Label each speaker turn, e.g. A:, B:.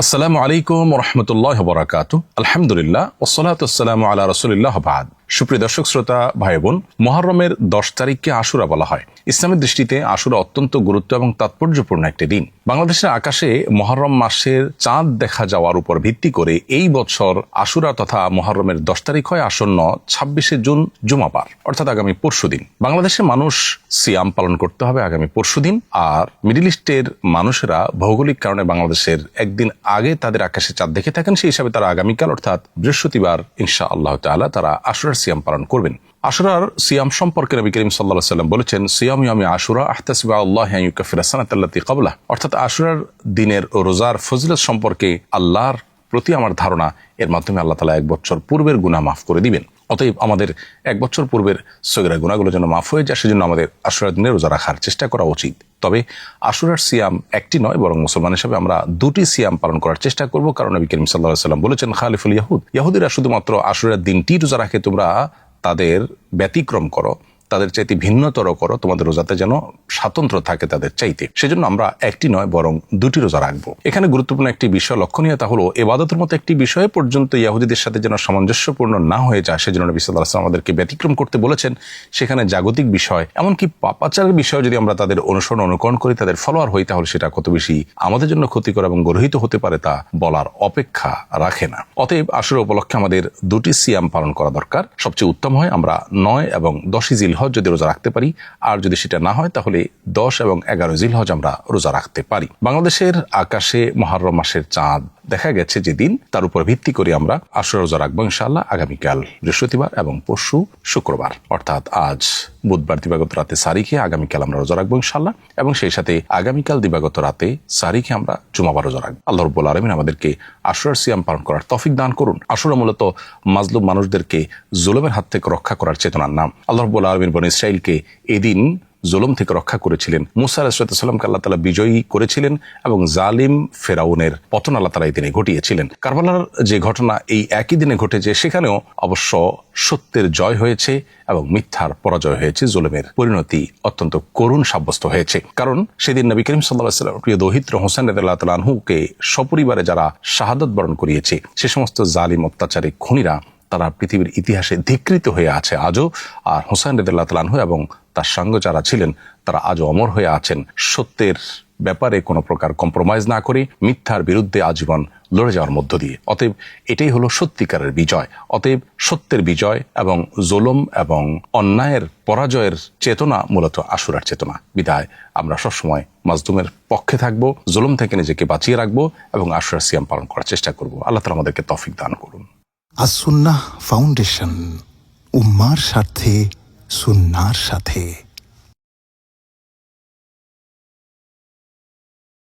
A: আসসালামু আলাইকুম রহমতুল্লাহ বরাকাতু। আলহামদুলিল্লাহ ওসসালাতু ওয়াসসালামু আলা রাসূলিল্লাহ বাদ। সুপ্রিয় দর্শক শ্রোতা ভাই বোন, মুহররমের 10 তারিখকে আশুরা বলা হয়। ইসলামের দৃষ্টিতে আশুরা অত্যন্ত গুরুত্ব এবং তাৎপর্যপূর্ণ একটি দিন। বাংলাদেশের আকাশে মুহররম মাসের চাঁদ দেখা যাওয়ার উপর ভিত্তি করে এই বছর আশুরা তথা মুহররমের 10 তারিখ হয় আসন্ন 26শে জুন জুমাবার, অর্থাৎ আগামী পরশুদিন। বাংলাদেশের মানুষ সিয়াম পালন করতে হবে আগামী পরশুদিন, আর মিডল ইস্টের মানুষেরা ভৌগোলিক কারণে বাংলাদেশের একদিন আগে তাদের আকাশে চাঁদ দেখে থাকেন। সেই হিসাবে তারা আগামীকাল অর্থাৎ বৃহস্পতিবার ইনশাআল্লাহ তাআলা তারা আশুরার সিয়াম পালন করবেন। আশুরার সিয়াম সম্পর্কে নবী করিম সাল্লাল্লাহু আলাইহি ওয়াসাল্লাম বলেছেন, সিয়াম ইয়ামি আশুরা আহতাসিবু আল্লাহ আন ইউকাফিরা সানাতাল্লাতী ক্বাবলা, অর্থাৎ আশুরার দিনের রোজার ফজিলত সম্পর্কে আল্লাহর প্রতি আমার ধারণা, এর মাধ্যমে আল্লাহ তাআলা 1 বছর পূর্বের গুনাহ মাফ করে দিবেন। অতএব আমাদের 1 বছর পূর্বের সগীরা গুনাহগুলো যেন মাফ হয়ে যায়, সেজন্য আমাদের আশুরার দিনে রোজা রাখার চেষ্টা করা উচিত। তবে আশুরার সিয়াম একটি নয়, বরং মুসলমান হিসেবে আমরা 2টি সিয়াম পালন করার চেষ্টা করব, কারণ নবী করিম সাল্লাল্লাহু আলাইহি ওয়াসাল্লাম বলেছেন, খালিফুল ইয়াহুদ, ইহুদিরা শুধুমাত্র আশুরার দিনটি রোজা রাখে, তোমরা তাদের ব্যতিক্রম করো, তাদের চাইতে ভিন্নতর করো, তোমাদের রোজাতে যেন স্বাতন্ত্র্য থাকে তাদের চাইতে। সেজন্য আমরা একটি নয় বরং 2টি রোজা রাখবো। এখানে গুরুত্বপূর্ণ একটি বিষয় লক্ষণীয়, তা হলো ইবাদতের মতো একটি বিষয়ে পর্যন্ত ইহুদিদের সাথে যেন সামঞ্জস্যপূর্ণ না হয়ে যায়, সেজন্য নবী সাল্লাল্লাহু আলাইহি ওয়াসাল্লাম আমাদেরকে ব্যতিক্রম করতে বলেছেন। সেখানে জাগতিক বিষয়, এমনকি পাপাচারের বিষয় যদি আমরা তাদের অনুকরণ করি, তাদের ফলোয়ার হই, তাহলে সেটা কত বেশি আমাদের জন্য ক্ষতিকর এবং গর্হিত হতে পারে তা বলার অপেক্ষা রাখে না। অতএব আশুরা উপলক্ষে আমাদের 2টি সিয়াম পালন করা দরকার। সবচেয়ে উত্তম হয় আমরা 9 এবং 10 জিলহজ যদি রোজা রাখতে পারি, আর যদি সেটা না হয় তাহলে 10 এবং 11 জিলহজ আমরা রোজা রাখতে পারি। বাংলাদেশের আকাশে মুহররম মাসের চাঁদ দেখা গেছে যেদিন, তার উপর ভিত্তি করে আমরা আশুরা রোজা রাখবো ইনশাআল্লাহ আগামীকাল বৃহস্পতিবার এবং পরশু শুক্রবার, অর্থাৎ আজ বুধবার দিবাগত রাতে সারিখে আগামীকাল আমরা রোজা রাখবো ইনশাআল্লাহ, এবং সেই সাথে আগামীকাল দিবাগত রাতে সারিখে আমরা জুমাবার রোজা রাখবো। আল্লাহ রাব্বুল আলামিন আমাদেরকে আশুরার সিয়াম পালন করার তৌফিক দান করুন। আশুরা মূলত মাজলুম মানুষদেরকে জুলুমের হাত থেকে রক্ষা করার চেতনার নাম। আল্লাহ রাব্বুল আলামিন বনী ইসরাইলকে এদিন জুলুম থেকে রক্ষা করেছিলেন। মুসা আলাইহিস সালামকে আল্লাহ তাআলা বিজয়ী করেছিলেন এবং জালিম ফেরাউনের পতন আল্লাহ তাআলা এই দিনে ঘটিয়েছিলেন। কারবালার যে ঘটনা এই একই দিনে ঘটেছে, সেখানেও অবশ্য সত্যের জয় হয়েছে এবং মিথ্যার পরাজয় হয়েছে, জুলুমের পরিণতি অত্যন্ত করুণ সাব্যস্ত হয়েছে। কারণ সেদিন নবী করিম সাল্লাল্লাহু আলাইহি ওয়াসাল্লাম প্রিয় দৌহিত্র হোসেন রাদিয়াল্লাহু তাআলা আনহুকে সপরিবারে যারা শাহাদাত বরণ করিয়েছে, সে সমস্ত জালিম অত্যাচারী খুনিরা তারা পৃথিবীর ইতিহাসে ধিকৃত হয়ে আছে আজও। আর হোসেন রাদিয়াল্লাহু তাআলা আনহু এবং তার সঙ্গে যারা ছিলেন তারা আজও অমর হয়ে আছেন, সত্যের ব্যাপারে কোনো প্রকার কম্প্রোমাইজ না করে মিথ্যার বিরুদ্ধে আজীবন লড়ে যাওয়ার মধ্য দিয়ে। অতএব এটাই হলো সত্যিকারের বিজয়। অতএব সত্যের বিজয় এবং জুলুম এবং অন্যায়ের পরাজয়ের চেতনা মূলত আশুরার চেতনা। বিদায় আমরা সবসময় মাজলুমের পক্ষে থাকবো, জুলুম থেকে নিজেকে বাঁচিয়ে রাখবো এবং আশুরার সিয়াম পালন করার চেষ্টা করব। আল্লাহ তাআলা আমাদেরকে তৌফিক দান করুন।
B: আস-সুন্নাহ ফাউন্ডেশন, উম্মার স্বার্থে সুন্নাহর সাথে।